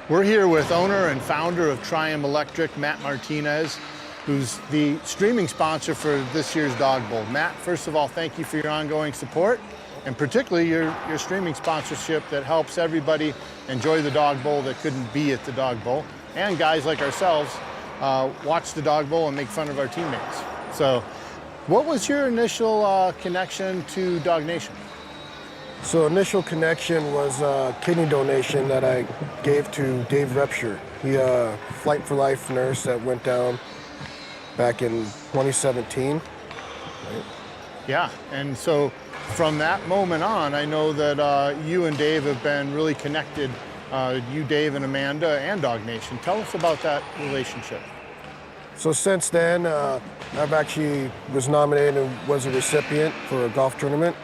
We're here with owner and founder of XII Electric, Matt Martinez, who's the streaming sponsor for this year's Dawg Bowl. Matt, first of all, thank you for your ongoing support, and particularly your streaming sponsorship that helps everybody enjoy the Dawg Bowl that couldn't be at the Dawg Bowl, and guys like ourselves watch the Dawg Bowl and make fun of our teammates. So what was your initial connection to Dawg Nation? So initial connection was a kidney donation that I gave to Dave Repsher. He Flight for Life nurse that went down back in 2017. Right? Yeah, and so from that moment on, I know that you and Dave have been really connected, you, Dave, and Amanda, and Dawg Nation. Tell us about that relationship. So since then, I've actually was nominated and was a recipient for a golf tournament.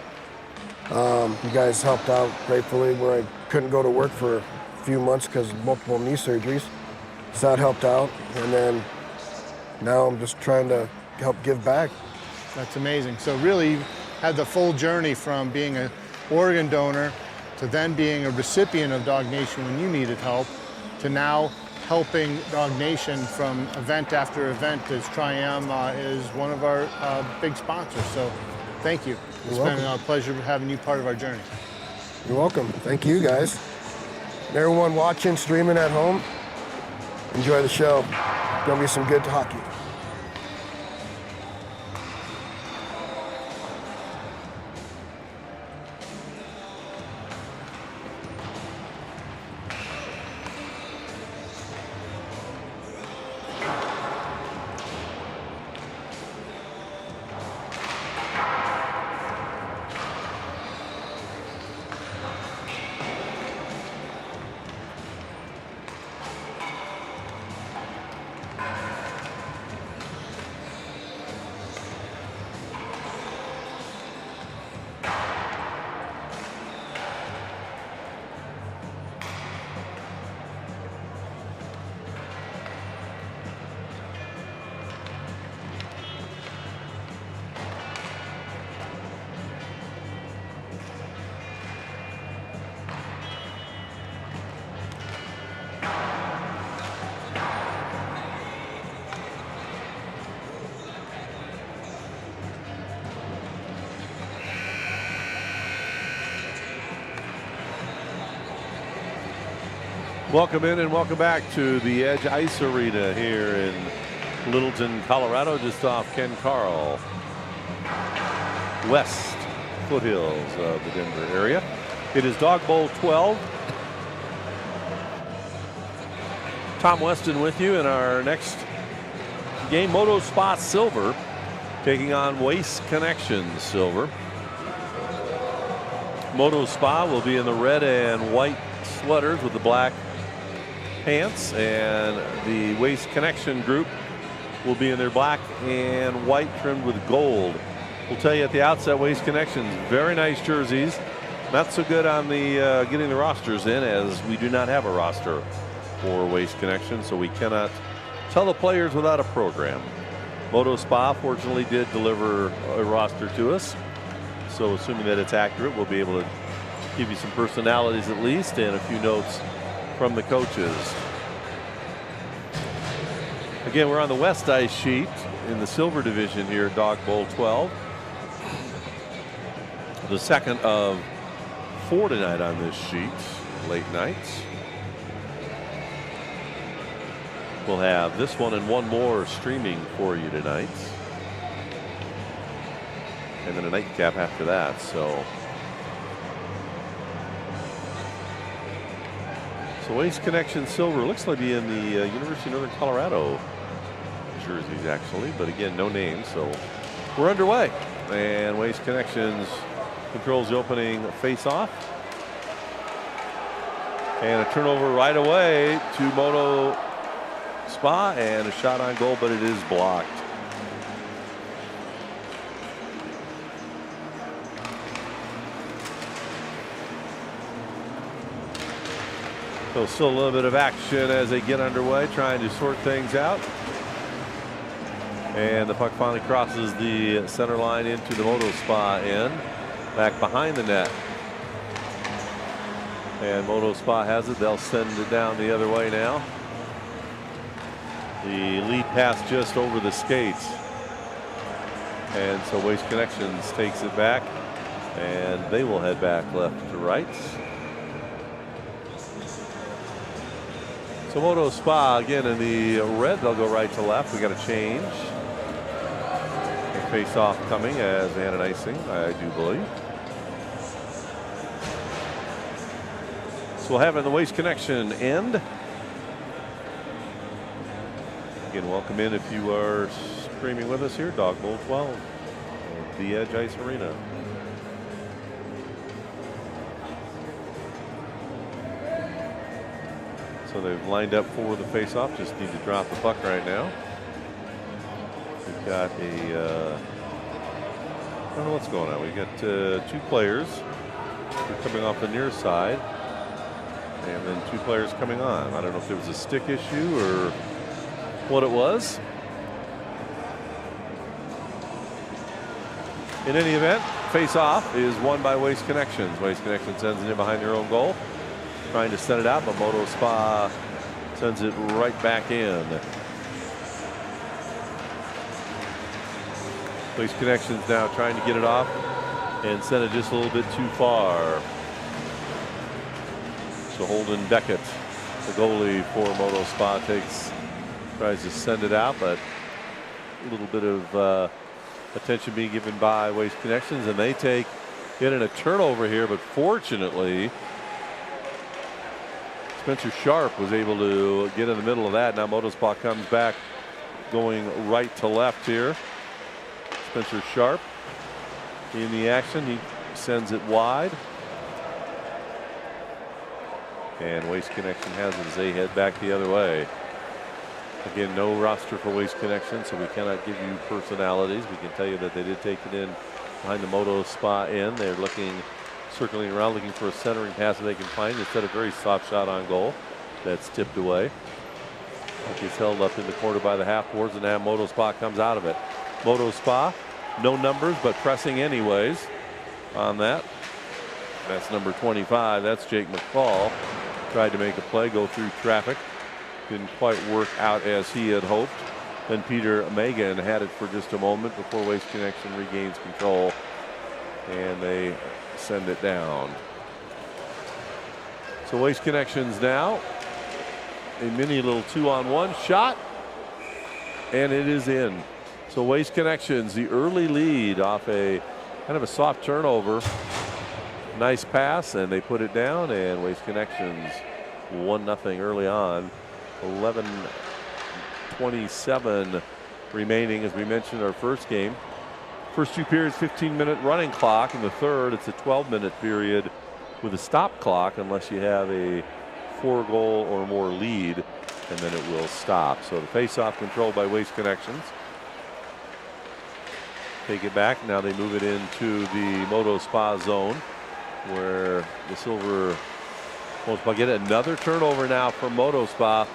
You guys helped out gratefully where I couldn't go to work for a few months because of multiple knee surgeries. So that helped out. And then now I'm just trying to help give back. That's amazing. So really you've had the full journey from being an organ donor to then being a recipient of Dawg Nation when you needed help to now helping Dawg Nation from event after event as XII is one of our big sponsors. So thank you. It's been a pleasure having you part of our journey. You're welcome. Thank you, guys. And everyone watching, streaming at home, enjoy the show. Gonna be some good hockey. Welcome in and welcome back to the Edge Ice Arena here in Littleton, Colorado, just off Ken Carl, west foothills of the Denver area. It is Dawg Bowl 12. Tom Weston with you in our next game, MotoSpa Silver, taking on Waste Connections Silver. MotoSpa will be in the red and white sweaters with the black pants, and the Waste Connection group will be in their black and white trimmed with gold. We'll tell you at the outset, Waste Connections, very nice jerseys. Not so good on the getting the rosters in, as we do not have a roster for Waste Connection, so we cannot tell the players without a program. MotoSpa fortunately did deliver a roster to us, so assuming that it's accurate, we'll be able to give you some personalities at least and a few notes from the coaches. Again, we're on the west ice sheet in the silver division here at Dawg Bowl 12. The second of 4 tonight on this sheet, late nights. We'll have this one and one more streaming for you tonight. And then a nightcap after that, so Waste Connection Silver looks like be in the University of Northern Colorado jerseys, actually, but again, no names, so we're underway. And Waste Connections controls the opening face-off. And a turnover right away to MotoSpa, and a shot on goal, but it is blocked. So still a little bit of action as they get underway, trying to sort things out. And the puck finally crosses the center line into the MotoSpa end, back behind the net. And MotoSpa has it. They'll send it down the other way now. The lead pass just over the skates. And so Waste Connections takes it back, and they will head back left to right. So MotoSpa again in the red, they'll go right to left. We got a change. Face off coming as and an icing, I do believe. So we'll have it in the Waste Connection end. Again, welcome in if you are streaming with us here. Dawg Bowl 12 at the Edge Ice Arena. So they've lined up for the face-off. Just need to drop the puck right now. We've got a, I don't know what's going on. We've got 2 players who are coming off the near side, and then 2 players coming on. I don't know if there was a stick issue or what it was. In any event, face-off is won by Waste Connections. Waste Connections sends it in behind their own goal, trying to set it out, but MotoSpa sends it right back in. Waste Connections now trying to get it off and send it just a little bit too far. So Holden Beckett, the goalie for MotoSpa, tries to send it out, but a little bit of attention being given by Waste Connections, and they take it in a turnover here, but fortunately Spencer Sharp was able to get in the middle of that. Now MotoSpa comes back going right to left here. Spencer Sharp in the action. He sends it wide. And Waste Connection has it as they head back the other way. Again, no roster for Waste Connection, so we cannot give you personalities. We can tell you that they did take it in behind the MotoSpa end. They're circling around, looking for a centering pass that they can find. Instead, a very soft shot on goal that's tipped away. He's held up in the corner by the half boards, and now MotoSpa comes out of it. MotoSpa, no numbers, but pressing anyways on that. That's number 25. That's Jake McCall. Tried to make a play, go through traffic. Didn't quite work out as he had hoped. Then Peter Megan had it for just a moment before Waste Connection regains control, and they send it down. So Waste Connections now a mini little 2-on-1 shot, and it is in. So Waste Connections, the early lead off a kind of a soft turnover. Nice pass, and they put it down, and Waste Connections 1-0 early on. 11:27 remaining, as we mentioned our first game. First 2 periods, 15-minute running clock. In the third, it's a 12-minute period with a stop clock unless you have a 4-goal or more lead, and then it will stop. So the face-off controlled by Waste Connections. Take it back. Now they move it into the MotoSpa zone, where the silver MotoSpa get another turnover now from MotoSpa.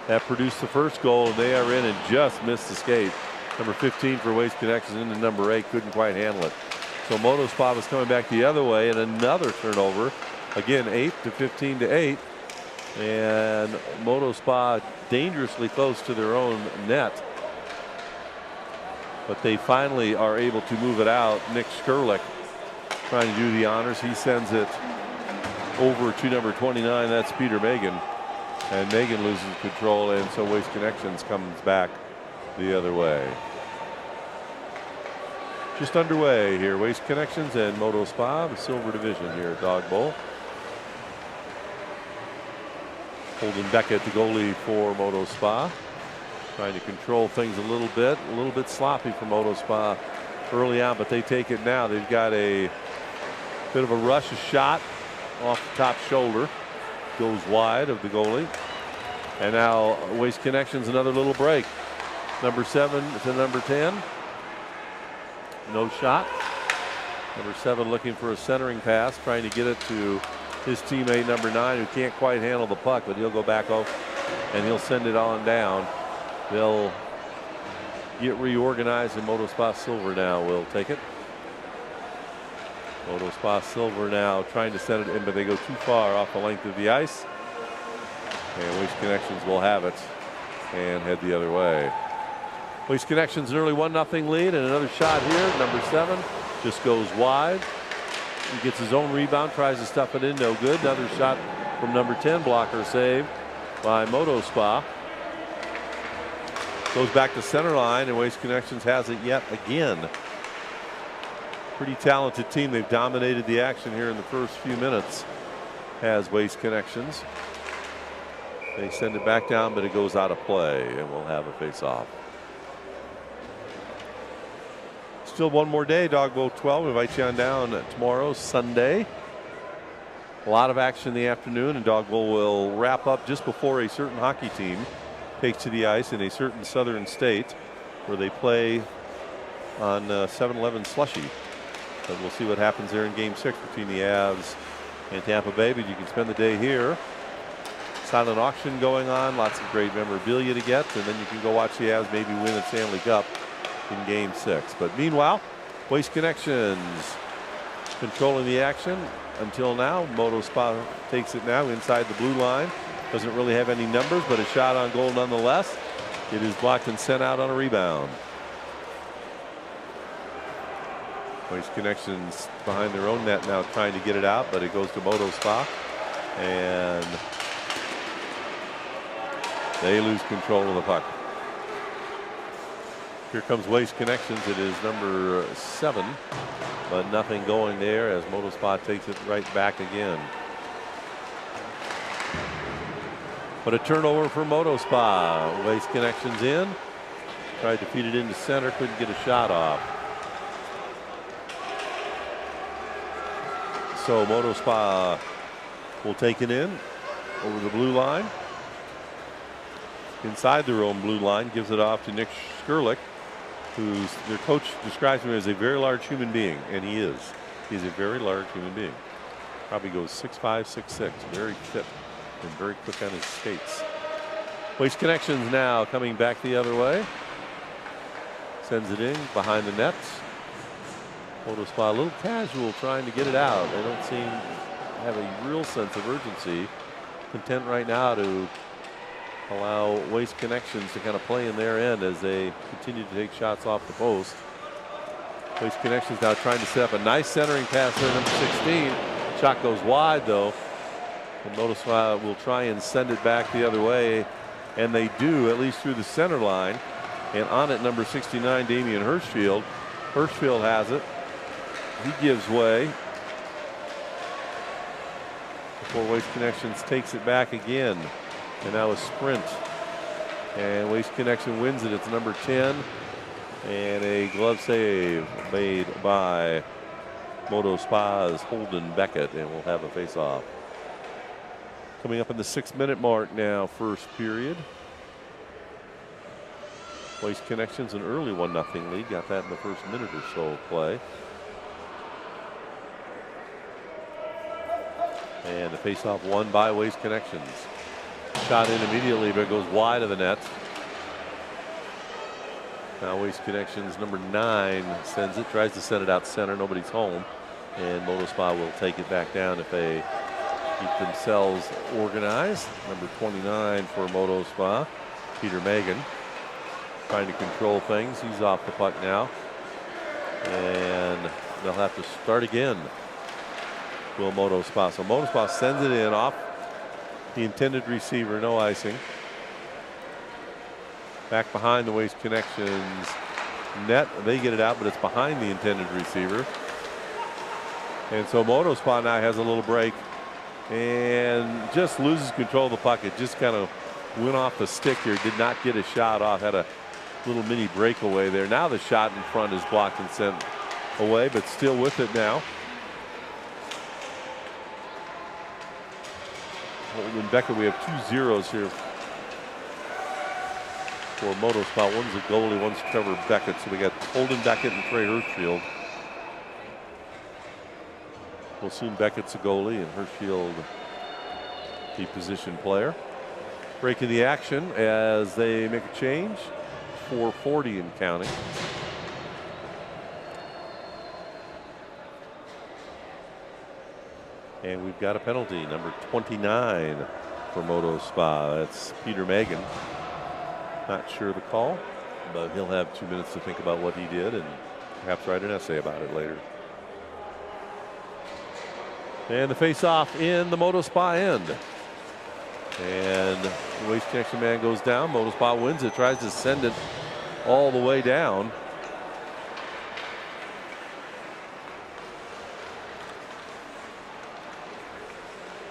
That produced the first goal, and they are in and just missed the skate. Number 15 for Waste Connections into number 8, couldn't quite handle it. So MotoSpa was coming back the other way, and another turnover. Again, 8 to 15 to 8. And MotoSpa dangerously close to their own net. But they finally are able to move it out. Nick Skurlik trying to do the honors. He sends it over to number 29. That's Peter Megan. And Megan loses control, and so Waste Connections comes back the other way. Just underway here. Waste Connections and MotoSpa, the silver division here at Dawg Bowl. Holden Beckett, the goalie for MotoSpa, trying to control things a little bit sloppy for MotoSpa early on, but they take it now. They've got a bit of a rush, a shot off the top shoulder, goes wide of the goalie. And now Waste Connections, another little break. Number 7 to number 10. No shot. Number 7 looking for a centering pass, trying to get it to his teammate number 9, who can't quite handle the puck, but he'll go back up and he'll send it on down. They'll get reorganized, and MotoSpa silver now will take it. MotoSpa Silver now trying to send it in, but they go too far off the length of the ice. And Waste Connections will have it and head the other way. Waste Connections an early 1-0 lead, and another shot here. Number 7 just goes wide. He gets his own rebound, tries to stuff it in, no good. Another shot from number 10, blocker save by MotoSpa. Goes back to center line, and Waste Connections has it yet again. Pretty talented team. They've dominated the action here in the first few minutes, has Waste Connections. They send it back down, but it goes out of play, and we'll have a face-off. Still one more day, Dawg Bowl 12. We invite you on down tomorrow, Sunday. A lot of action in the afternoon, and Dawg Bowl will wrap up just before a certain hockey team takes to the ice in a certain southern state where they play on 7-Eleven slushy. But we'll see what happens there in Game 6 between the Avs and Tampa Bay. But you can spend the day here. Silent auction going on, lots of great memorabilia to get, and then you can go watch the Avs maybe win a Stanley Cup in Game 6. But meanwhile, Waste Connections controlling the action until now. MotoSpa takes it now inside the blue line. Doesn't really have any numbers, but a shot on goal nonetheless. It is blocked and sent out on a rebound. Waste Connections behind their own net now trying to get it out, but it goes to MotoSpa, and they lose control of the puck. Here comes Waste Connections. It is number 7, but nothing going there as MotoSpa takes it right back again. But a turnover for MotoSpa. Waste Connections in. Tried to feed it into center, couldn't get a shot off. So MotoSpa will take it in over the blue line. Inside their own blue line, gives it off to Nick Skurlik, who's their coach describes him as a very large human being, and he is. He's a very large human being. Probably goes 6'5", 6'6", very fit and very quick on his skates. Waste Connections now coming back the other way. Sends it in behind the net. MotoSpa a little casual trying to get it out. They don't seem to have a real sense of urgency. Content right now to allow Waste Connections to kind of play in their end as they continue to take shots off the post. Waste Connections now trying to set up a nice centering pass there, number 16. Shot goes wide though. And MotoSpa will try and send it back the other way, and they do, at least through the center line. And on it, number 69, Damian Hirschfield. Hirschfield has it. He gives way before Waste Connections takes it back again. And now a sprint. And Waste Connection wins it. It's number 10. And a glove save made by MotoSpa's Holden Beckett, and we'll have a face-off. Coming up in the 6-minute mark now, first period. Waste Connections an early 1-0 lead. Got that in the first minute or so of play. And the face-off won by Waste Connections. Shot in immediately, but it goes wide of the net. Now Waste Connections number 9 sends it, tries to send it out center. Nobody's home, and MotoSpa will take it back down if they keep themselves organized. Number 29 for MotoSpa, Peter Magan, trying to control things. He's off the puck now, and they'll have to start again. Will MotoSpa. So MotoSpa sends it in off the intended receiver, no icing. Back behind the Waste Connections net. They get it out, but it's behind the intended receiver. And so MotoSpa now has a little break and just loses control of the puck. It just kind of went off the stick here. Did not get a shot off. Had a little mini breakaway there. Now the shot in front is blocked and sent away, but still with it now. Holden Beckett, we have 2 zeros here for MotoSpa. One's a goalie, one's Trevor Beckett. So we got Holden Beckett and Trey Hirschfield. We'll assume Beckett's a goalie and Hirschfield the position player. Breaking the action as they make a change. 4:40 and counting. And we've got a penalty, number 29 for MotoSpa. That's Peter Magan. Not sure of the call, but he'll have 2 minutes to think about what he did and perhaps write an essay about it later. And the face-off in the MotoSpa end. And the Waste Connection man goes down. MotoSpa wins it, tries to send it all the way down.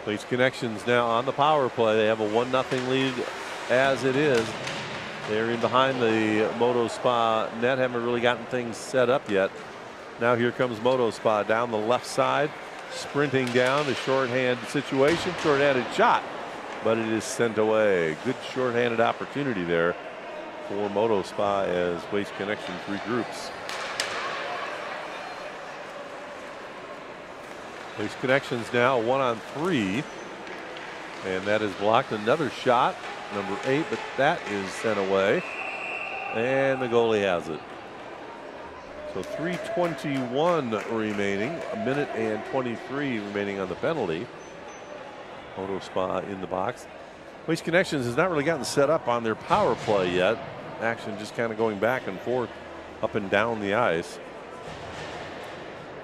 Waste Connections now on the power play. They have a 1-0 lead as it is. They're in behind the MotoSpa net. Haven't really gotten things set up yet. Now here comes MotoSpa down the left side, sprinting down the shorthand situation. Shorthanded shot, but it is sent away. Good shorthanded opportunity there for MotoSpa as Waste Connections regroups. Waste Connections now 1-on-3, and that is blocked. Another shot, number 8, but that is sent away, and the goalie has it. So 3:21 remaining, a minute and 23 remaining on the penalty. MotoSpa in the box. Waste Connections has not really gotten set up on their power play yet. Action just kind of going back and forth, up and down the ice.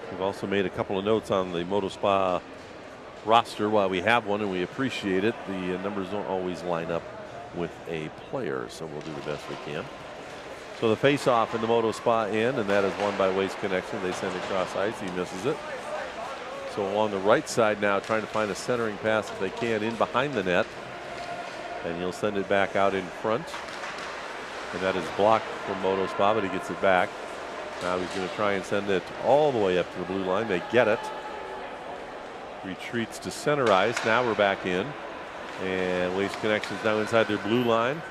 We've also made a couple of notes on the MotoSpa roster while we have one, and we appreciate it. The numbers don't always line up with a player, so we'll do the best we can. So the face-off in the MotoSpa end, and that is won by Waste Connection. They send it across ice. He misses it. So along the right side now, trying to find a centering pass if they can in behind the net. And he'll send it back out in front. And that is blocked from MotoSpa, but he gets it back. Now he's going to try and send it all the way up to the blue line. They get it. Retreats to center ice. Now we're back in. And Waste Connections now inside their blue line.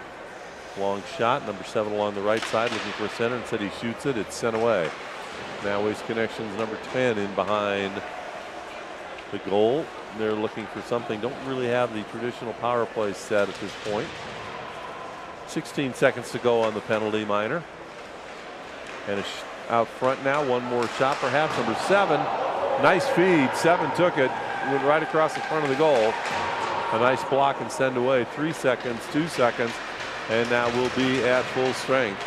Long shot, number 7 along the right side, looking for a center. Instead he shoots it. It's sent away. Now Waste Connections number 10 in behind the goal. They're looking for something. Don't really have the traditional power play set at this point. 16 seconds to go on the penalty minor. And out front now, one more shot perhaps, number 7. Nice feed, 7 took it, went right across the front of the goal. A nice block and send away. 3 seconds, 2 seconds, and now we'll be at full strength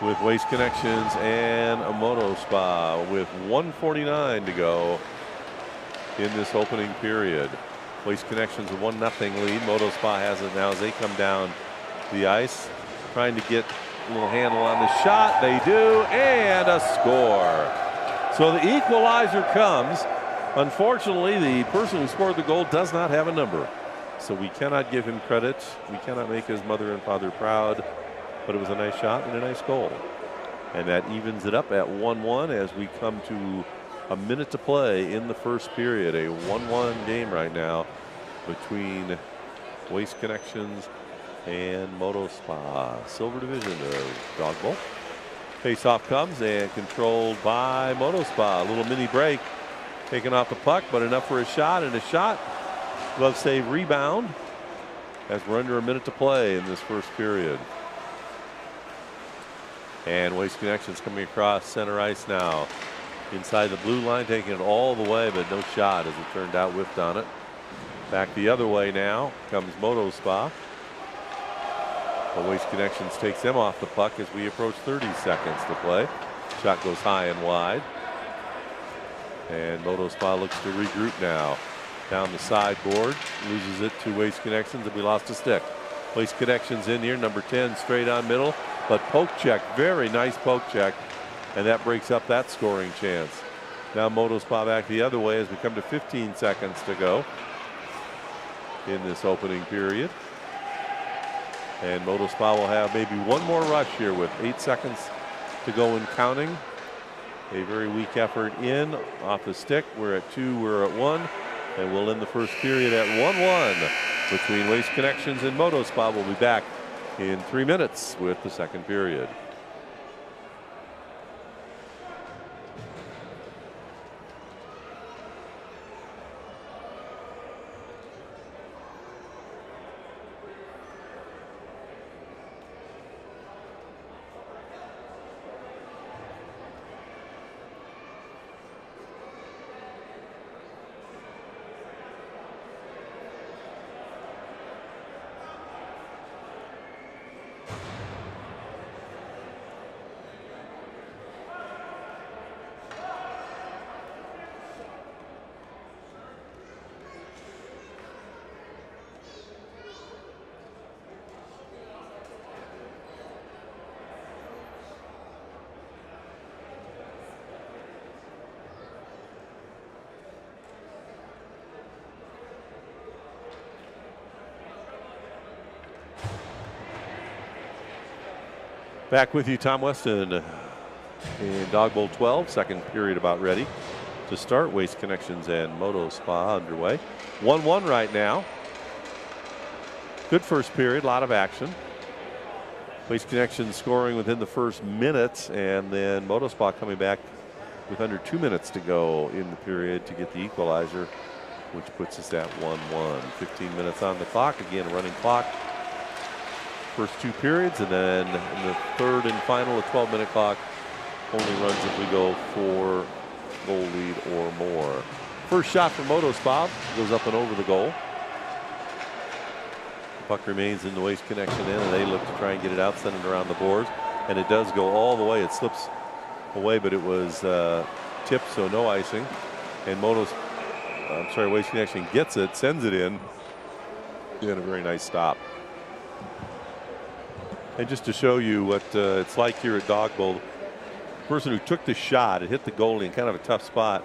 with Waste Connections and a MotoSpa with 1:49 to go in this opening period. Waste Connections a 1-0 lead. MotoSpa has it now as they come down the ice, trying to get a little handle on the shot. They do, and a score. So the equalizer comes. Unfortunately, the person who scored the goal does not have a number, so we cannot give him credit. We cannot make his mother and father proud, but it was a nice shot and a nice goal. And that evens it up at 1-1 as we come to a minute to play in the first period. A 1-1 game right now between Waste Connections and MotoSpa. Silver division of Dawg Bowl. Face-off comes and controlled by MotoSpa. A little mini break. Taken off the puck, but enough for a shot, and a shot. Glove save rebound as we're under a minute to play in this first period. And Waste Connections coming across center ice now. Inside the blue line, taking it all the way, but no shot as it turned out, whiffed on it. Back the other way now comes MotoSpa. But Waste Connections takes them off the puck as we approach 30 seconds to play. Shot goes high and wide. And MotoSpa looks to regroup now. Down the sideboard, loses it to Waste Connections, and we lost a stick. Waste Connections in here, number 10 straight on middle, but poke check, very nice poke check, and that breaks up that scoring chance. Now MotoSpa back the other way as we come to 15 seconds to go in this opening period. And MotoSpa will have maybe one more rush here with 8 seconds to go and counting. A very weak effort in off the stick. We're at 2, we're at 1, and we'll end the first period at 1-1 between Waste Connections and MotoSpa. We'll be back in 3 minutes with the second period. Back with you, Tom Weston, in Dog Bowl 12, second period about ready to start. Waste Connections and MotoSpa underway. 1-1 right now. Good first period, a lot of action. Waste Connections scoring within the first minute, and then MotoSpa coming back with under 2 minutes to go in the period to get the equalizer, which puts us at 1-1. 15 minutes on the clock, again, running clock. First 2 periods, and then in the third and final, a 12-minute clock only runs if we go for goal lead or more. First shot from MotoSpa goes up and over the goal. The puck remains in the Waste Connection end, and they look to try and get it out, send it around the boards, and it does go all the way. It slips away, but it was tipped, so no icing. And Waste Connection gets it, sends it in, and a very nice stop. And just to show you what it's like here at Dog Bowl, the person who took the shot, it hit the goalie in kind of a tough spot,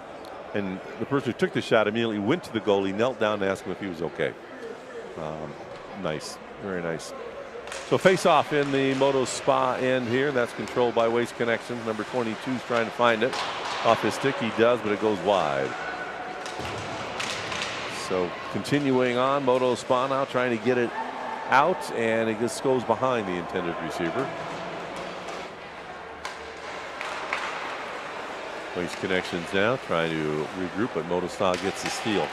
and the person who took the shot immediately went to the goalie, knelt down to ask him if he was okay. Nice, very nice. So face off in the MotoSpa end here. That's controlled by Waste Connections. Number 22 is trying to find it. Off his stick he does, but it goes wide. So continuing on, MotoSpa now trying to get it out, and it just goes behind the intended receiver. Waste Connections now trying to regroup, but MotoSpa gets the steal.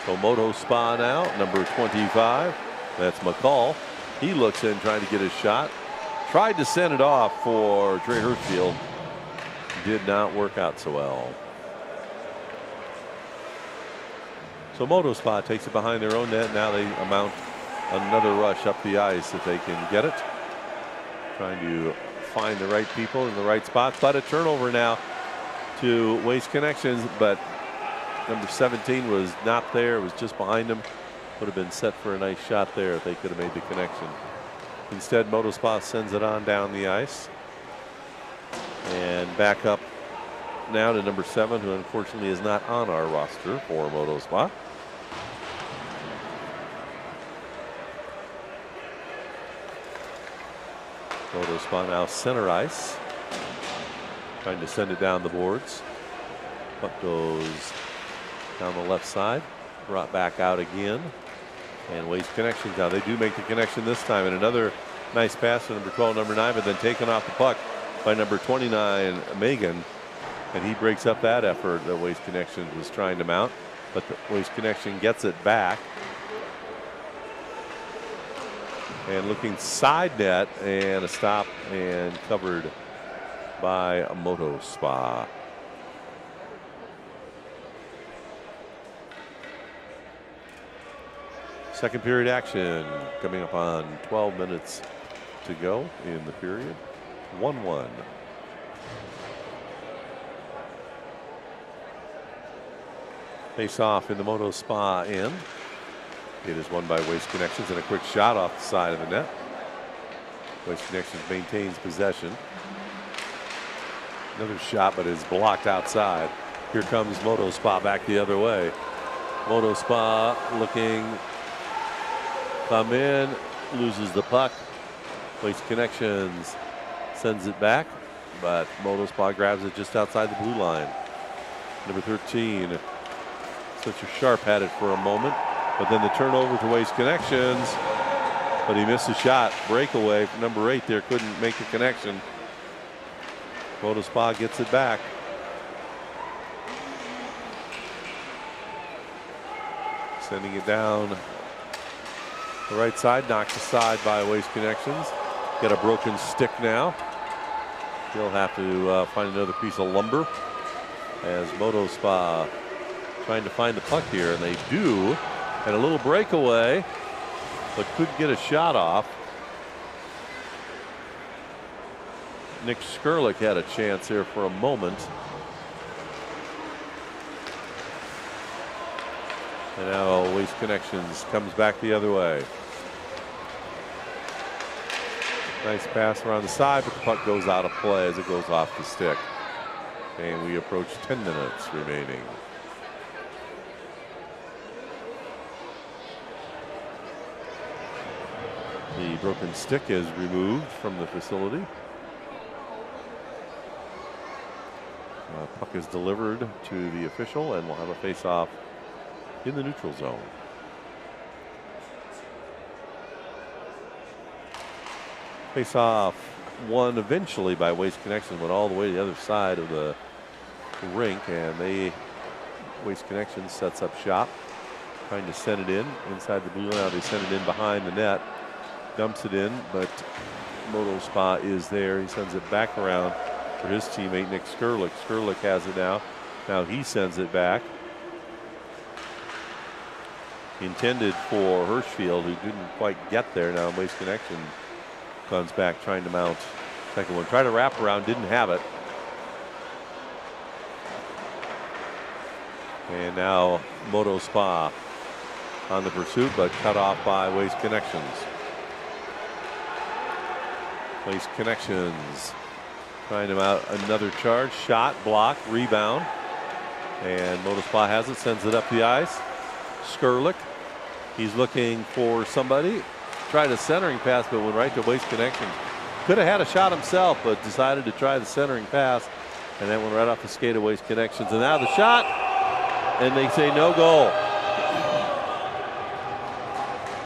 So MotoSpa now, number 25, that's McCall. He looks in trying to get his shot. Tried to send it off for Trey Hirschfield. Did not work out so well. So MotoSpa takes it behind their own net. Now they mount another rush up the ice if they can get it. Trying to find the right people in the right spots. But a turnover now to Waste Connections, but number 17 was not there. It was just behind him. Would have been set for a nice shot there if they could have made the connection. Instead, MotoSpa sends it on down the ice. And back up now to number 7, who unfortunately is not on our roster for MotoSpa. MotoSpa now center ice. Trying to send it down the boards. Puck goes down the left side. Brought back out again. And Waste Connections now. They do make the connection this time. And another nice pass to number 12, number 9, but then taken off the puck by number 29, Megan. And he breaks up that effort that Waste Connections was trying to mount. But the Waste Connection gets it back. And looking side net, and a stop and covered by MotoSpa. Second period action coming up on 12 minutes to go in the period. 1-1. Face off in the MotoSpa end. It is won by Waste Connections, and a quick shot off the side of the net. Waste Connections maintains possession. Another shot, but is blocked outside. Here comes MotoSpa back the other way. MotoSpa looking, come in, loses the puck. Waste Connections sends it back, but MotoSpa grabs it just outside the blue line. Number 13, such a sharp had it for a moment, but then the turnover to Waste Connections, but he missed a shot. Breakaway from number 8 there, couldn't make the connection. MotoSpa gets it back. Sending it down the right side, knocked aside by Waste Connections. Got a broken stick now. He'll have to find another piece of lumber as MotoSpa trying to find the puck here, and they do. And a little breakaway, but could get a shot off. Nick Skurlik had a chance here for a moment. And now Waste Connections comes back the other way. Nice pass around the side, but the puck goes out of play as it goes off the stick. And we approach 10 minutes remaining. The broken stick is removed from the facility. Puck is delivered to the official, and we'll have a face-off in the neutral zone. Face-off won eventually by Waste Connections, went all the way to the other side of the rink, and Waste Connections sets up shop, trying to send it in inside the blue line. Now they send it in behind the net, dumps it in, but MotoSpa is there. He sends it back around for his teammate Nick Skurlik. Skurlik has it now. Now he sends it back. Intended for Hirschfield, who didn't quite get there. Now Waste Connection comes back trying to mount second one. Tried to wrap around, didn't have it. And now MotoSpa on the pursuit, but cut off by Waste Connections. Waste Connections trying to mount another charge. Shot, block, rebound. And MotoSpa has it, sends it up the ice. Skurlik, he's looking for somebody. Tried a centering pass, but went right to Waste Connections. Could have had a shot himself, but decided to try the centering pass. And that went right off the skate of Waste Connections. And now the shot, and they say no goal.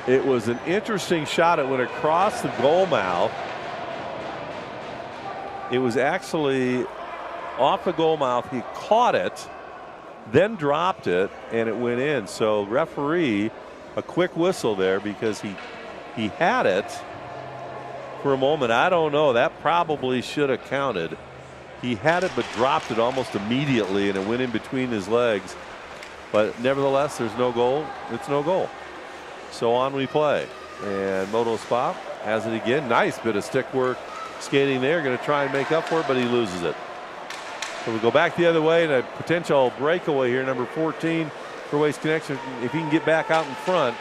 It was an interesting shot. It went across the goal mouth. It was actually off the goal mouth. He caught it, then dropped it, and it went in. So referee, a quick whistle there because he had it for a moment. I don't know. That probably should have counted. He had it but dropped it almost immediately, and it went in between his legs. But nevertheless, there's no goal. It's no goal. So on we play. And MotoSpa has it again. Nice bit of stick work skating there. Going to try and make up for it, but he loses it. So we go back the other way, and a potential breakaway here, number 14 for Waste Connection. If he can get back out in front,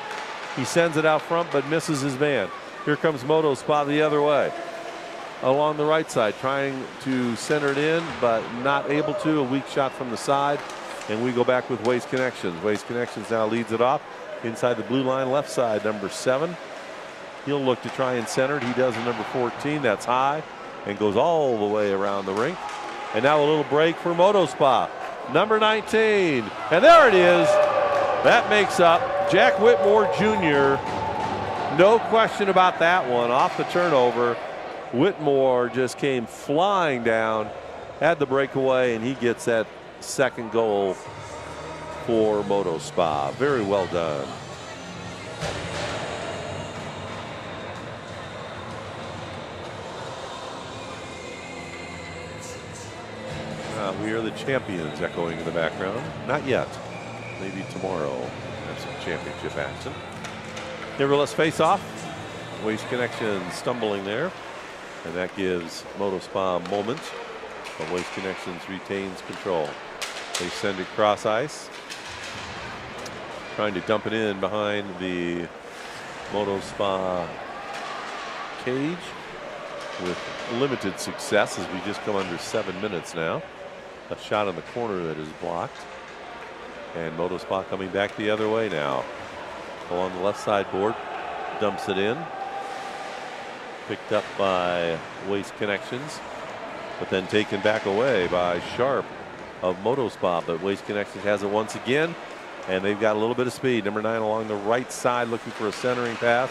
he sends it out front, but misses his man. Here comes MotoSpa the other way. Along the right side, trying to center it in, but not able to. A weak shot from the side, and we go back with Waste Connections. Waste Connections now leads it off inside the blue line, left side, number 7. He'll look to try and center it. He does in number 14. That's high and goes all the way around the rink. And now a little break for MotoSpa. Number 19. And there it is. That makes up Jack Whitmore Jr. No question about that one. Off the turnover, Whitmore just came flying down, had the breakaway, and he gets that second goal for MotoSpa. Very well done. We are the champions echoing in the background. Not yet. Maybe tomorrow have some championship action. Nevertheless, face off. Waste Connection stumbling there. And that gives MotoSpa a moment. But Waste Connections retains control. They send it cross ice. Trying to dump it in behind the MotoSpa cage with limited success as we just come under 7 minutes now. A shot in the corner that is blocked. And MotoSpa coming back the other way now. Along the left side board, dumps it in. Picked up by Waste Connections, but then taken back away by Sharp of MotoSpa. But Waste Connections has it once again, and they've got a little bit of speed. Number 9 along the right side looking for a centering pass,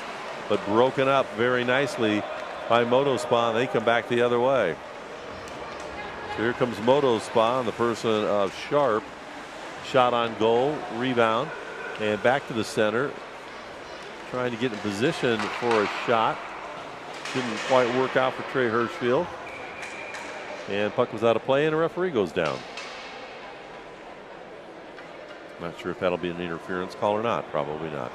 but broken up very nicely by MotoSpa. They come back the other way. So here comes MotoSpa in the person of Sharp. Shot on goal, rebound, and back to the center. Trying to get in position for a shot. Didn't quite work out for Trey Hirschfield. And puck was out of play, and a referee goes down. Not sure if that'll be an interference call or not. Probably not.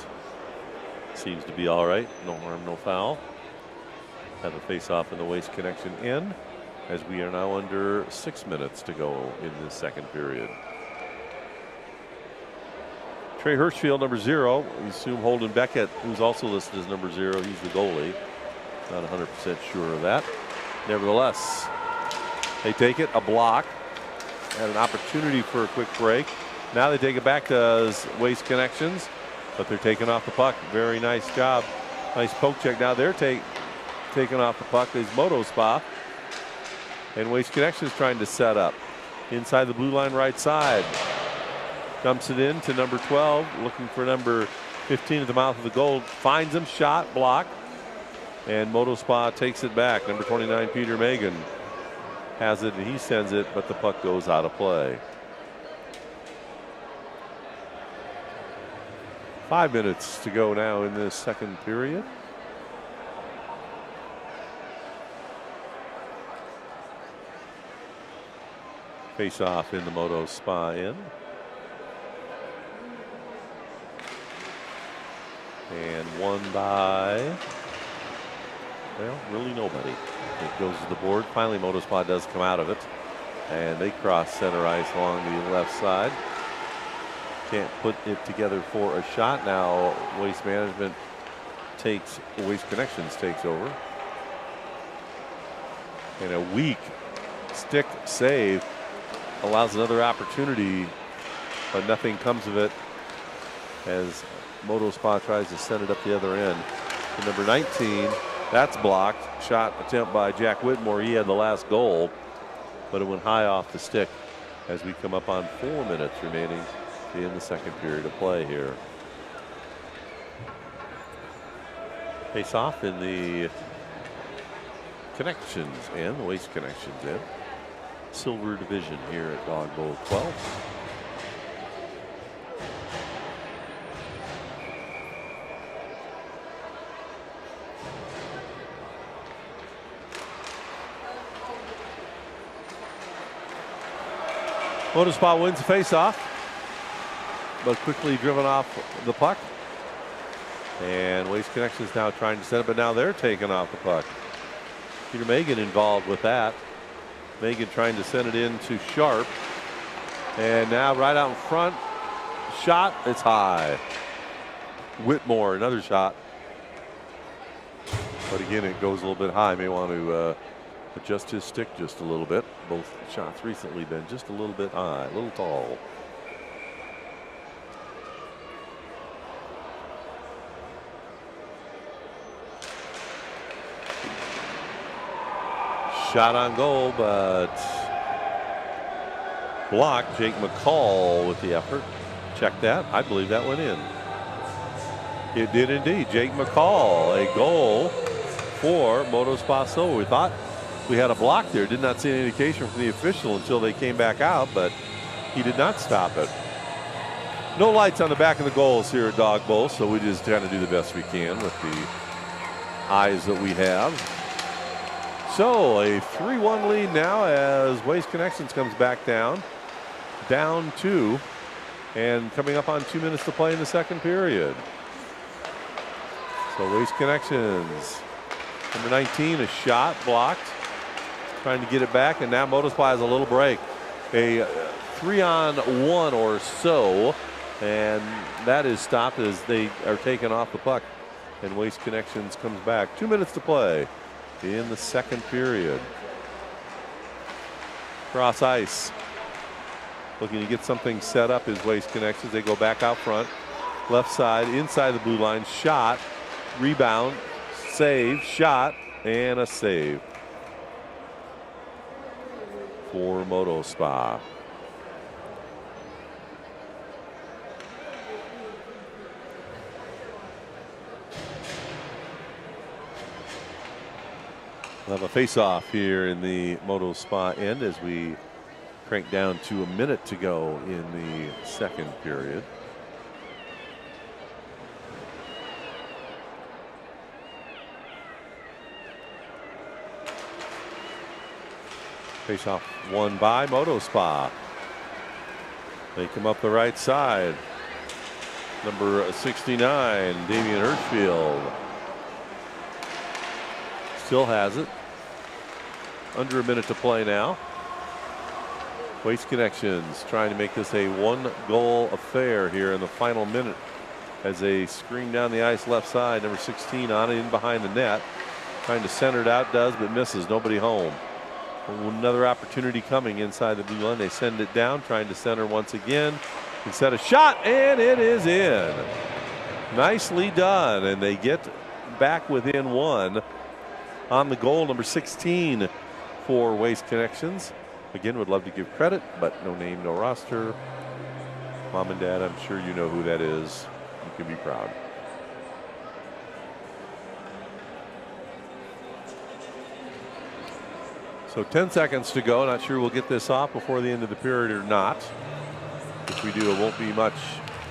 Seems to be all right. No harm, no foul. Have a face-off in the Waste Connection end, as we are now under 6 minutes to go in the second period. Trey Hirschfield, number 0. We assume Holden Beckett, who's also listed as number 0. He's the goalie. Not 100% sure of that. Nevertheless, they take it, a block. Had an opportunity for a quick break. Now they take it back to Waste Connections, but they're taking off the puck. Very nice job. Nice poke check. Now they're taking off the puck. There's MotoSpa. And Waste Connections trying to set up. inside the blue line right side. Dumps it in to number 12, looking for number 15 at the mouth of the goal. Finds him, shot, block, and MotoSpa takes it back. Number 29, Peter Megan, has it, and he sends it, but the puck goes out of play. 5 minutes to go now in this second period. Face off in the MotoSpa end. And won by, well, really nobody. It goes to the board. Finally, MotoSpa does come out of it. And they cross center ice along the left side. Can't put it together for a shot. Now Waste Management takes, Waste Connections takes over. And a weak stick save allows another opportunity, but nothing comes of it as MotoSpa tries to send it up the other end. To number 19, that's blocked. Shot attempt by Jack Whitmore. He had the last goal, but it went high off the stick as we come up on 4 minutes remaining in the second period of play here. Face off in the Connections and the Waste Connections in Silver Division here at Dawg Bowl 12. MotoSpa wins the face-off, but quickly driven off the puck. And Waste Connections now trying to set it, but now they're taking off the puck. Peter Megan involved with that. Megan trying to send it in to Sharp. And now right out in front, shot, it's high. Whitmore, another shot. But again, it goes a little bit high. May want to adjust his stick just a little bit. Both shots recently been just a little bit high, a little tall. Shot on goal, but blocked. Jake McCall with the effort. Check that. I believe that went in. It did indeed. Jake McCall, a goal for MotoSpa Silver. We thought we had a block there. Did not see any indication from the official until they came back out, but he did not stop it. No lights on the back of the goals here at Dawg Bowl, so we just kind of do the best we can with the eyes that we have. So a 3-1 lead now as Waste Connections comes back down 2, and coming up on 2 minutes to play in the second period. So Waste Connections, number 19, a shot blocked, trying to get it back, and now MotoSpa has a little break. A 3-on-1 or so, and that is stopped as they are taken off the puck, and Waste Connections comes back. 2 minutes to play in the second period. Cross ice, looking to get something set up is Waste Connections. They go back out front, left side, inside the blue line, shot, rebound, save, shot, and a save for MotoSpa. We'll have a face-off here in the MotoSpa end as we crank down to a minute to go in the second period. Face-off won by MotoSpa. They come up the right side. Number 69, Damian Hirschfield. Still has it. Under a minute to play now. Waste Connections trying to make this a 1-goal affair here in the final minute as they screen down the ice left side. Number 16 on it in behind the net. Trying to center it out, does, but misses. Nobody home. Another opportunity coming inside the blue line. They send it down, trying to center once again. Instead of shot, and it is in. Nicely done, and they get back within one on the goal. Number 16 for Waste Connections. Again, would love to give credit, but no name, no roster. Mom and Dad, I'm sure you know who that is. You can be proud. So 10 seconds to go. Not sure we'll get this off before the end of the period or not. If we do, it won't be much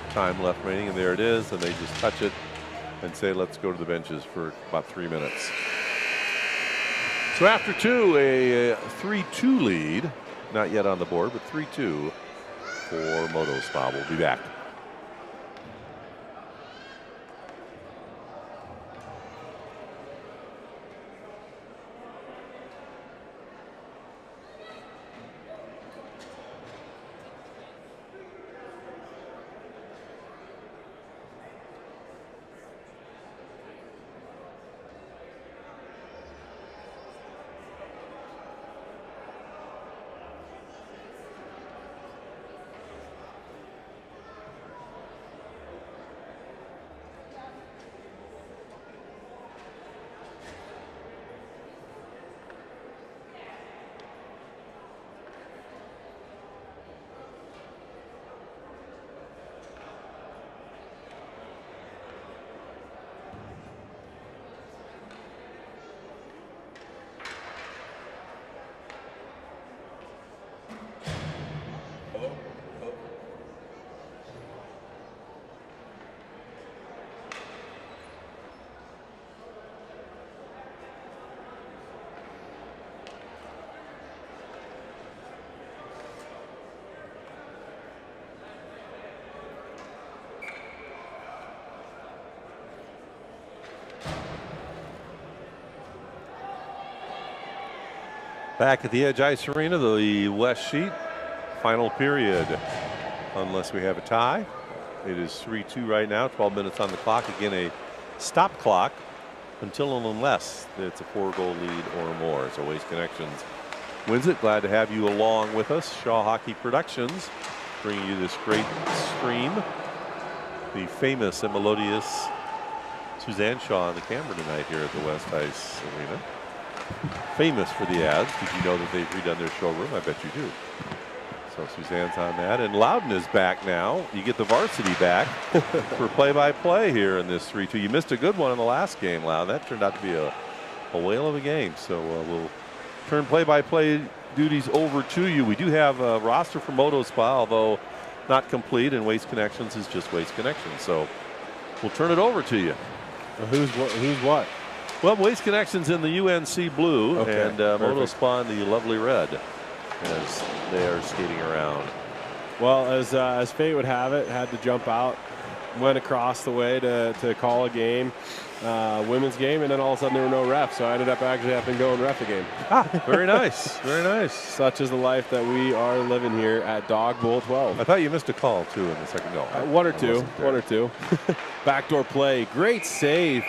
time left remaining. And there it is. And they just touch it and say, let's go to the benches for about 3 minutes. So after 2, a 3-2 lead. Not yet on the board, but 3-2 for MotoSpa. We'll be back. Back at the Edge Ice Arena, the West Sheet, final period. Unless we have a tie. It is 3-2 right now, 12 minutes on the clock. Again, a stop clock until and unless it's a 4-goal lead or more. So Waste Connections wins it. Glad to have you along with us. Shaw Hockey Productions bringing you this great stream. The famous and melodious Suzanne Shaw on the camera tonight here at the West Ice Arena. Famous for the ads. Did you know that they've redone their showroom? I bet you do. So Suzanne's on that. And Loudon is back now. You get the varsity back for play-by-play here in this 3-2. You missed a good one in the last game, Loudon. That turned out to be a whale of a game. So we'll turn play-by-play duties over to you. We do have a roster for MotoSpa, although not complete, and Waste Connections is just Waste Connections. So we'll turn it over to you. Who's what? Well, Waste Connections in the UNC blue, okay, and MotoSpa in the lovely red as they are skating around. Well, as fate would have it, had to jump out, went across the way to call a game, women's game, and then all of a sudden there were no refs, so I ended up actually having to go and ref a game. Very nice, very nice. Such is the life that we are living here at Dawg Bowl 12. I thought you missed a call too in the second goal. One or two. Backdoor play, great save.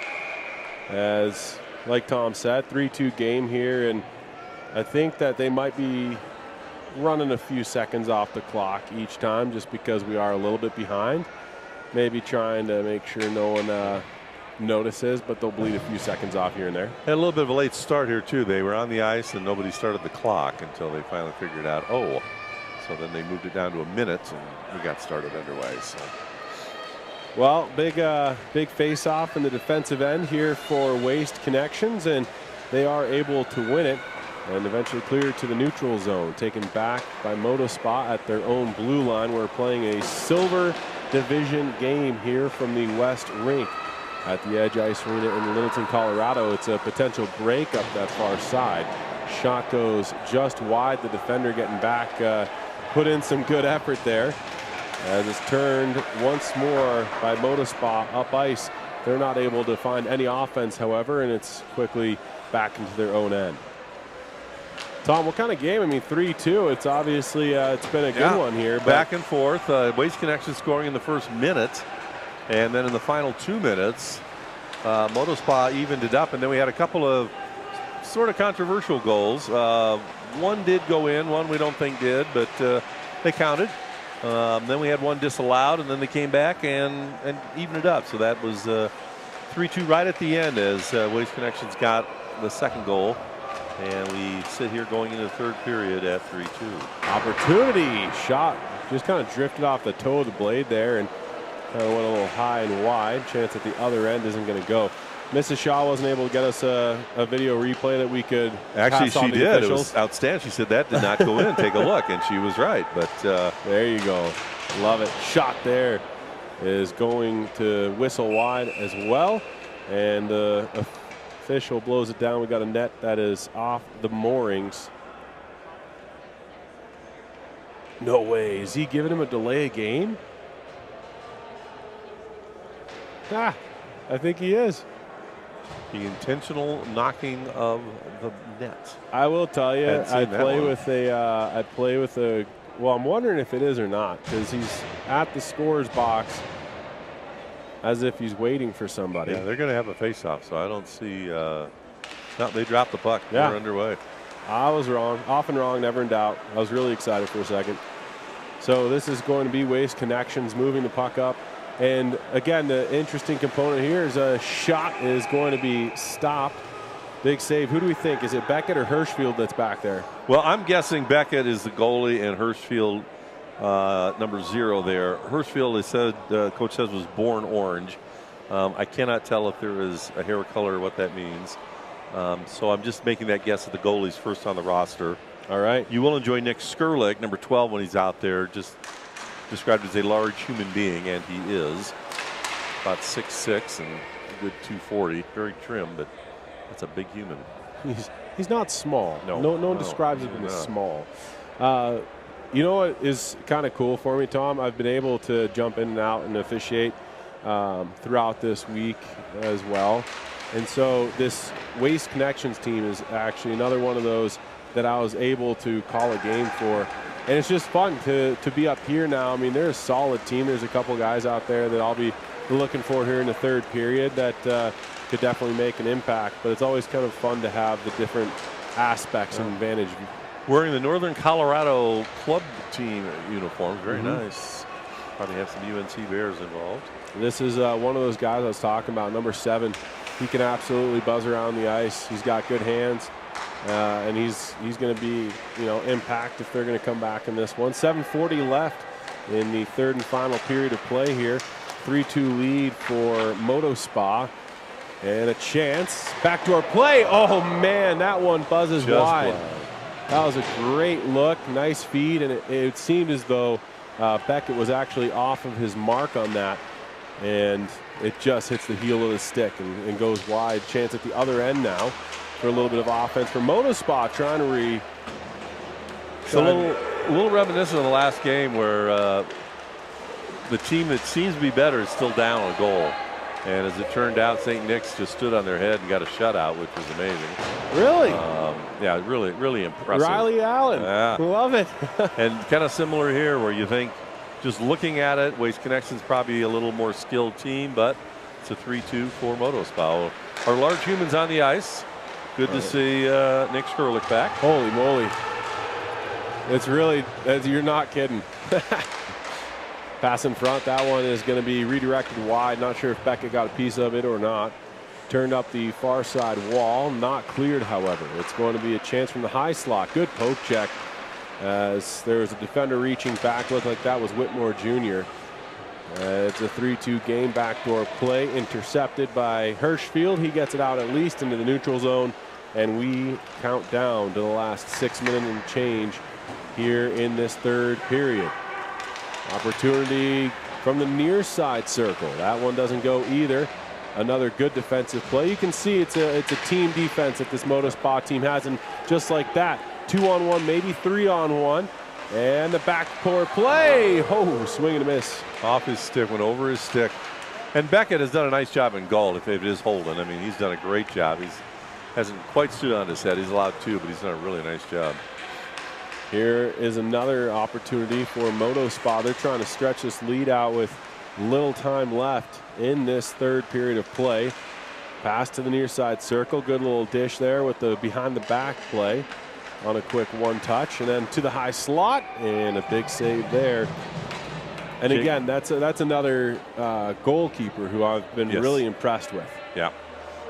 As like Tom said, 3-2 game here, and I think that they might be running a few seconds off the clock each time just because we are a little bit behind. Maybe trying to make sure no one notices, but they'll bleed a few seconds off here and there. Had a little bit of a late start here too. They were on the ice and nobody started the clock until they finally figured out, oh, so then they moved it down to a minute and we got started underway. So. Well, big face-off in the defensive end here for Waste Connections, and they are able to win it and eventually clear to the neutral zone. Taken back by MotoSpa at their own blue line. We're playing a silver division game here from the West Rink at the Edge Ice Arena in Littleton, Colorado. It's a potential break up that far side. Shot goes just wide. The defender getting back, put in some good effort there. As it's turned once more by MotoSpa up ice. They're not able to find any offense, however, and it's quickly back into their own end. Tom, what kind of game? I mean, 3-2. It's obviously it's been a good one here. Back and forth. Waste Connection scoring in the first minute, and then in the final 2 minutes, MotoSpa evened it up, and then we had a couple of sort of controversial goals. One did go in, one we don't think did, but they counted. Then we had one disallowed, and then they came back and evened it up. So that was 3-2 right at the end as Waste Connections got the second goal. And we sit here going into the third period at 3-2. Opportunity shot just kind of drifted off the toe of the blade there and kind of went a little high and wide. Chance at the other end isn't going to go. Mrs. Shaw wasn't able to get us a video replay that we could Actually, pass on she to did. officials. It was outstanding. She said that did not go in. Take a look, and she was right. But there you go. Love it. Shot there is going to whistle wide as well. And the official blows it down. We got a net that is off the moorings. No way. Is he giving him a delay of game? I think he is. the intentional knocking of the net. I will tell you, I play with a. Well, I'm wondering if it is or not, because he's at the scorer's box as if he's waiting for somebody. Yeah, they're going to have a face-off, so I don't see. No, they dropped the puck. Yeah. They're underway. I was wrong, often wrong, never in doubt. I was really excited for a second. So this is going to be Waste Connections moving the puck up. And again, the interesting component here is a shot is going to be stopped. Big save. Who do we think? Is it Beckett or Hirschfield that's back there? Well, I'm guessing Beckett is the goalie and Hirschfield number 0 there. Hirschfield, is said, coach says, was born orange. I cannot tell if there is a hair color or what that means. So I'm just making that guess that the goalie's first on the roster. All right. You will enjoy Nick Skurlik, number 12, when he's out there, just described as a large human being, and he is. About 6'6" and a good 240. Very trim, but that's a big human. He's not small. No one describes him as small. You know what is kind of cool for me, Tom? I've been able to jump in and out and officiate throughout this week as well. And so this Waste Connections team is actually another one of those that I was able to call a game for. And it's just fun to be up here now. I mean, they're a solid team. There's a couple guys out there that I'll be looking for here in the third period that could definitely make an impact. But it's always kind of fun to have the different aspects and advantage. Wearing the Northern Colorado club team uniforms. Very nice. Probably have some UNC Bears involved. This is one of those guys I was talking about, number 7. He can absolutely buzz around the ice. He's got good hands. And he's going to be, impact if they're going to come back in this one. 7:40 left in the third and final period of play here. 3-2 lead for MotoSpa. And a chance. Backdoor play. Oh, man, that one buzzes Just wide. That was a great look. Nice feed. And it seemed as though Beckett was actually off of his mark on that. And it just hits the heel of the stick and goes wide. Chance at the other end now for a little bit of offense for MotoSpa, trying to It's a little reminiscent of the last game where the team that seems to be better is still down a goal. And as it turned out, St. Nick's just stood on their head and got a shutout, which was amazing. Really? Yeah, really, really impressive. Riley Allen. Yeah. Love it. And kind of similar here where you think, just looking at it, Waste Connections probably a little more skilled team, but it's a 3-2 for MotoSpa. Our large humans on the ice. Good to see Nick Skurlik back. Holy moly. It's really, you're not kidding. Pass in front. That one is going to be redirected wide. Not sure if Beckett got a piece of it or not. Turned up the far side wall. Not cleared, however. It's going to be a chance from the high slot. Good poke check as there was a defender reaching back. Looked like that was Whitmore Jr. It's a 3-2 game. Backdoor play intercepted by Hirschfield. He gets it out at least into the neutral zone. And we count down to the last 6 minutes and change here in this third period. Opportunity from the near side circle. That one doesn't go either. Another good defensive play. You can see it's a team defense that this MotoSpa team has. And just like that, 2-on-1, maybe 3-on-1. And the backdoor play. Oh, swing and a miss. Off his stick, went over his stick. And Beckett has done a nice job in goal if it is holding. I mean, he's done a great job. Hasn't quite stood on his head. He's allowed 2, but he's done a really nice job. Here is another opportunity for MotoSpa. They're trying to stretch this lead out with little time left in this third period of play. Pass to the near side circle. Good little dish there with the behind the back play on a quick one touch. And then to the high slot and a big save there. And again, that's another goalkeeper who I've been really impressed with. Yeah.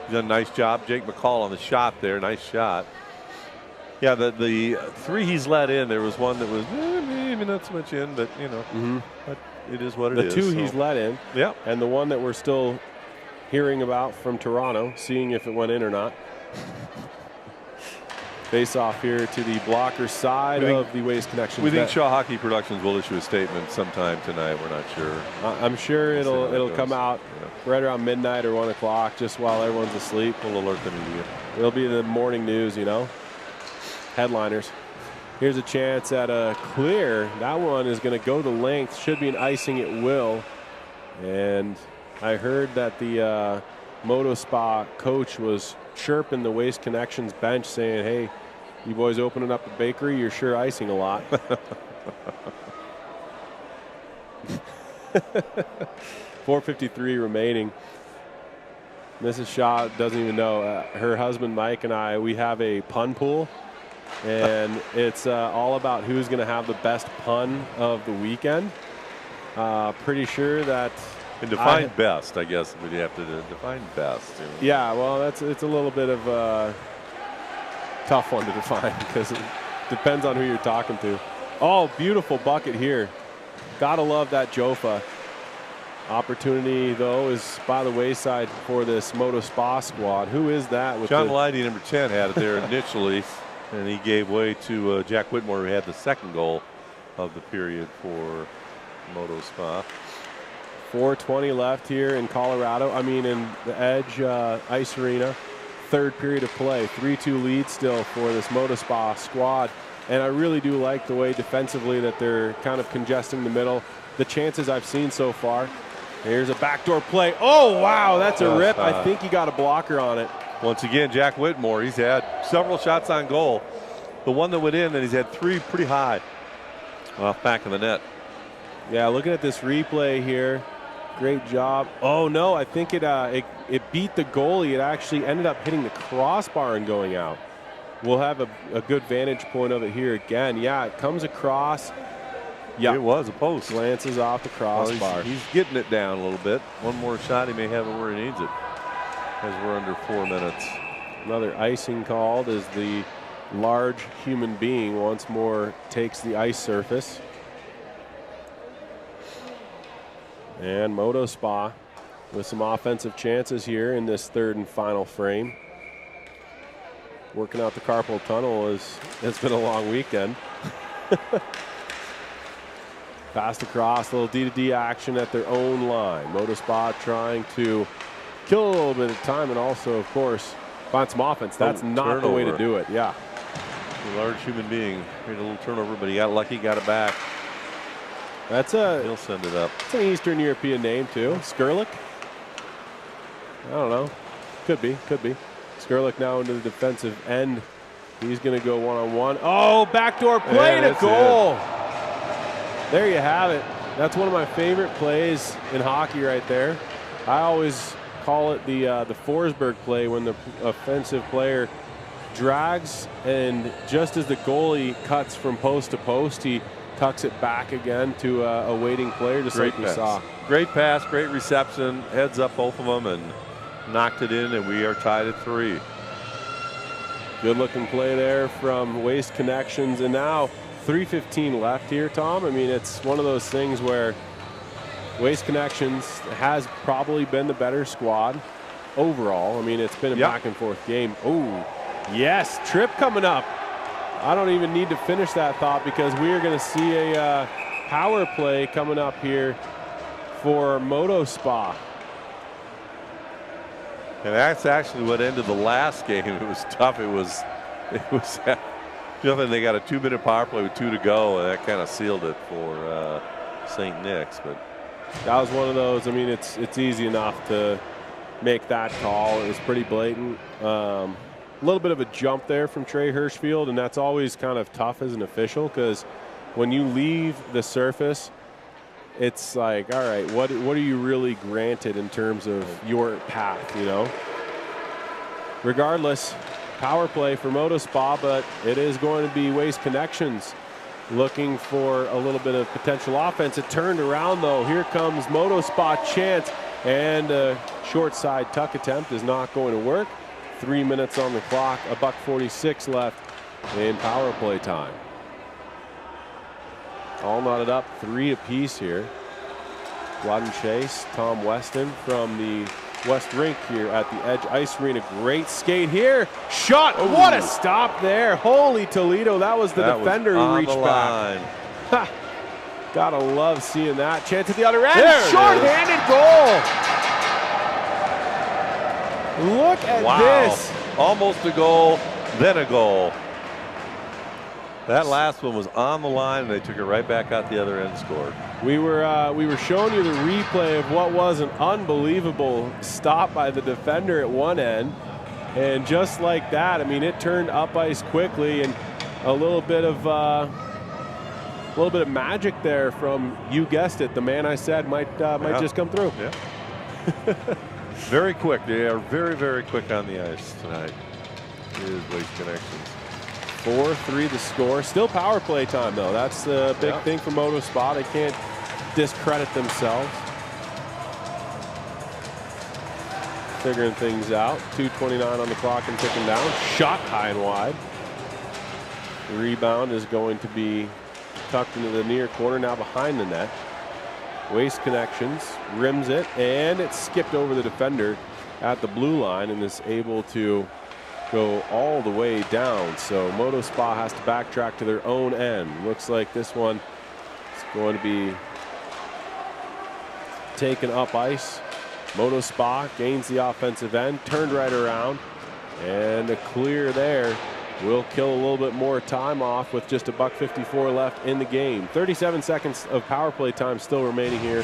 He's done a nice job. Jake McCall on the shot there. Nice shot. Yeah, the 3 he's let in, there was one that was maybe not so much in, but you know, but it is what it is. The 2 he's let in, yeah, and the one that we're still hearing about from Toronto, seeing if it went in or not. Face off here to the blocker side of the Waste Connections. We think Shaw Hockey Productions will issue a statement sometime tonight. We're not sure. I'm sure it'll come out right around midnight or 1 o'clock, just while everyone's asleep. We'll alert the media. It'll be the morning news, you know. Headliners. Here's a chance at a clear. That one is going to go the length. Should be an icing. It will. And I heard that the MotoSpa coach was chirping the Waste Connections bench saying, hey, you boys opening up a bakery, you're sure icing a lot. .453 remaining. Mrs. Shaw doesn't even know. Her husband Mike and I, we have a pun pool, and it's all about who's going to have the best pun of the weekend. Pretty sure that. And define best, I guess we'd have to define best. You know. Yeah, well, it's a little bit of a tough one to define because it depends on who you're talking to. Oh, beautiful bucket here. Gotta love that Jofa. Opportunity, though, is by the wayside for this MotoSpa squad. Who is that? With John Leidy, number 10, had it there initially, and he gave way to Jack Whitmore, who had the second goal of the period for MotoSpa. 4:20 left here in Colorado. I mean, in the Edge Ice Arena. Third period of play. 3-2 lead still for this MotoSpa squad. And I really do like the way defensively that they're kind of congesting the middle. The chances I've seen so far. Here's a backdoor play. Oh, wow, that's a rip. I think he got a blocker on it. Once again, Jack Whitmore, he's had several shots on goal. The one that went in, and he's had 3 pretty high off back of the net. Yeah, looking at this replay here. Great job. Oh, no, I think it beat the goalie. It actually ended up hitting the crossbar and going out. We'll have a good vantage point of it here again. Yeah, it comes across. Yeah, it was a post. Glances off the crossbar. Well, he's getting it down a little bit. One more shot, he may have it where he needs it. As we're under 4 minutes. Another icing called as the large human being once more takes the ice surface. And MotoSpa with some offensive chances here in this third and final frame. Working out the carpal tunnel it's been a long weekend. Passed across, a little D-to-D action at their own line. MotoSpa trying to kill a little bit of time and also, of course, find some offense. That's not the way to do it. Yeah. A large human being made a little turnover, but he got lucky, got it back. He'll send it up. It's an Eastern European name too. Skurlik. I don't know. Could be. Skurlik now into the defensive end. He's going to go one-on-one. Oh, backdoor play to goal. There you have it. That's one of my favorite plays in hockey right there. I always call it the Forsberg play when the offensive player drags and just as the goalie cuts from post to post, he tucks it back again to a waiting player, just like we saw. Great pass, great reception, heads up both of them, and knocked it in, and we are tied at 3. Good looking play there from Waste Connections, and now 3:15 left here, Tom. I mean, it's one of those things where Waste Connections has probably been the better squad overall. I mean, it's been a back and forth game. Oh, yes, trip coming up. I don't even need to finish that thought because we are going to see a power play coming up here for MotoSpa. And that's actually what ended the last game. It was tough. It was nothing. They got a 2-minute power play with 2 to go, and that kind of sealed it for St. Nick's. But that was one of those. I mean, it's easy enough to make that call. It was pretty blatant. A little bit of a jump there from Trey Hirschfield, and that's always kind of tough as an official because when you leave the surface, it's like, all right, what are you really granted in terms of your path, you know? Regardless, power play for MotoSpa, but it is going to be Waste Connections looking for a little bit of potential offense. It turned around, though. Here comes MotoSpa chance, and a short side tuck attempt is not going to work. 3 minutes on the clock, $1:46 left in power play time. All knotted up, 3 apiece here. Gladden Chase, Tom Weston from the West Rink here at the Edge Ice Arena. Great skate here. Shot. Oh. What a stop there. Holy Toledo. That was the defender who reached back. Ha. Gotta love seeing that. Chance at the other end. Short-handed goal. Look at this. Almost a goal, then a goal. That last one was on the line, and they took it right back out the other end and scored. We were showing you the replay of what was an unbelievable stop by the defender at one end, and just like that, I mean, it turned up ice quickly, and a little bit of magic there from, you guessed it, the man I said might just come through. Yeah. Very quick. They are very, very quick on the ice tonight. Here's Waste Connections. 4-3 the score. Still power play time, though. That's the big thing for MotoSpa. They can't discredit themselves. Figuring things out. 2:29 on the clock and ticking down. Shot high and wide. The rebound is going to be tucked into the near corner, now behind the net. Waste Connections rims it, and it skipped over the defender at the blue line and is able to go all the way down. So MotoSpa has to backtrack to their own end. Looks like this one is going to be taken up ice. MotoSpa gains the offensive end, turned right around, and the clear there will kill a little bit more time off with just $1:54 left in the game. 37 seconds of power play time still remaining here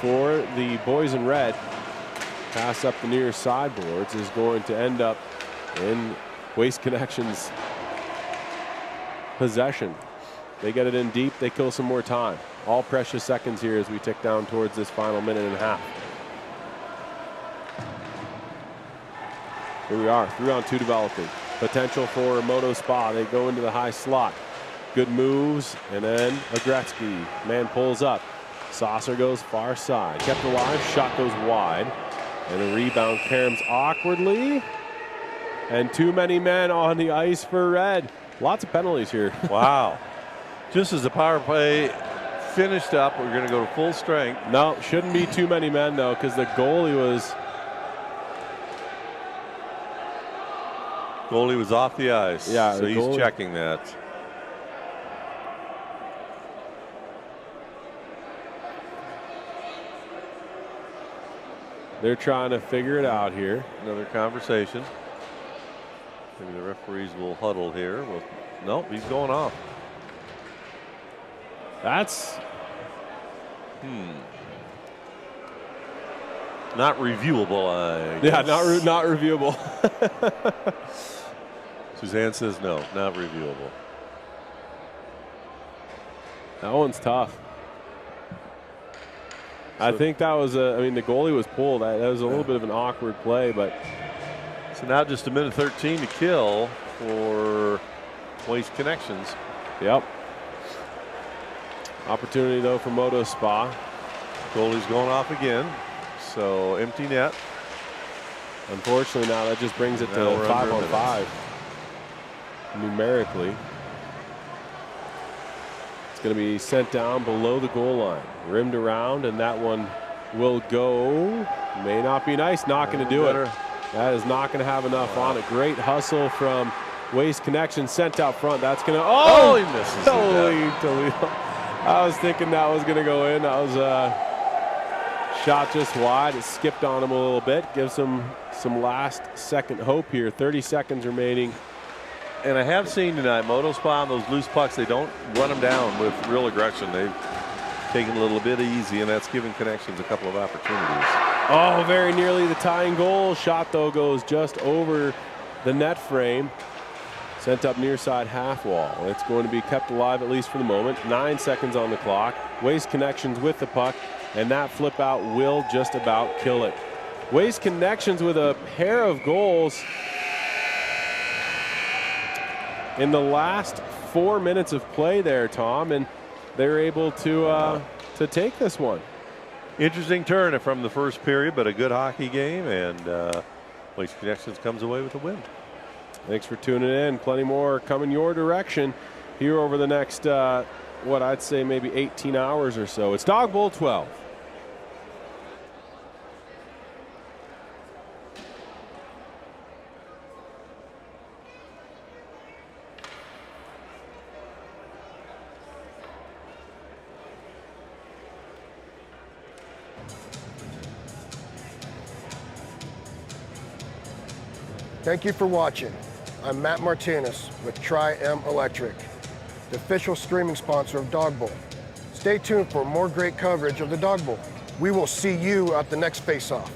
for the boys in red. Pass up the near sideboards is going to end up in Waste Connections possession. They get it in deep, they kill some more time. All precious seconds here as we tick down towards this final minute and a half. Here we are, 3-on-2 developing. Potential for MotoSpa. They go into the high slot. Good moves, and then a Gretzky. Man pulls up. Saucer goes far side. Kept alive, shot goes wide. And the rebound caroms awkwardly. And too many men on the ice for red. Lots of penalties here. Wow. Just as the power play finished up, we're going to go to full strength. No, shouldn't be too many men, though, because the goalie was... Goalie was off the ice. Yeah, so he's checking that. They're trying to figure it out here. Another conversation. Maybe the referees will huddle here. Well, nope, he's going off. That's... Not reviewable, I guess. Yeah, not reviewable. Suzanne says no, not reviewable. That one's tough. I think that was I mean, the goalie was pulled. That was a little bit of an awkward play, but. So now just a minute 13 to kill for Waste Connections. Yep. Opportunity, though, for MotoSpa. Goalie's going off again. So empty net. Unfortunately, now that just brings it to 5-on-5 numerically. It's going to be sent down below the goal line, rimmed around, and that one will go. May not be nice, not going to do it. That is not going to have enough on it. Great hustle from Waste Connection, sent out front. That's going to, he misses. Holy Toledo. I was thinking that was going to go in. That was shot just wide. It skipped on him a little bit. Gives him some last second hope here. 30 seconds remaining. And I have seen tonight, MotoSpa on those loose pucks, they don't run them down with real aggression. They've taken a little bit easy, and that's giving Connections a couple of opportunities. Oh, very nearly the tying goal. Shot, though, goes just over the net frame. Sent up near side half wall. It's going to be kept alive, at least for the moment. 9 seconds on the clock. Waste Connections with the puck, and that flip out will just about kill it. Waste Connections with a pair of goals in the last 4 minutes of play there, Tom, and they're able to take this one. Interesting turn from the first period, but a good hockey game, and Waste Connections comes away with a win. Thanks for tuning in. Plenty more coming your direction here over the next, what I'd say maybe 18 hours or so. It's Dawg Bowl 12. Thank you for watching. I'm Matt Martinez with XII Electric, the official streaming sponsor of Dawg Bowl. Stay tuned for more great coverage of the Dawg Bowl. We will see you at the next face-off.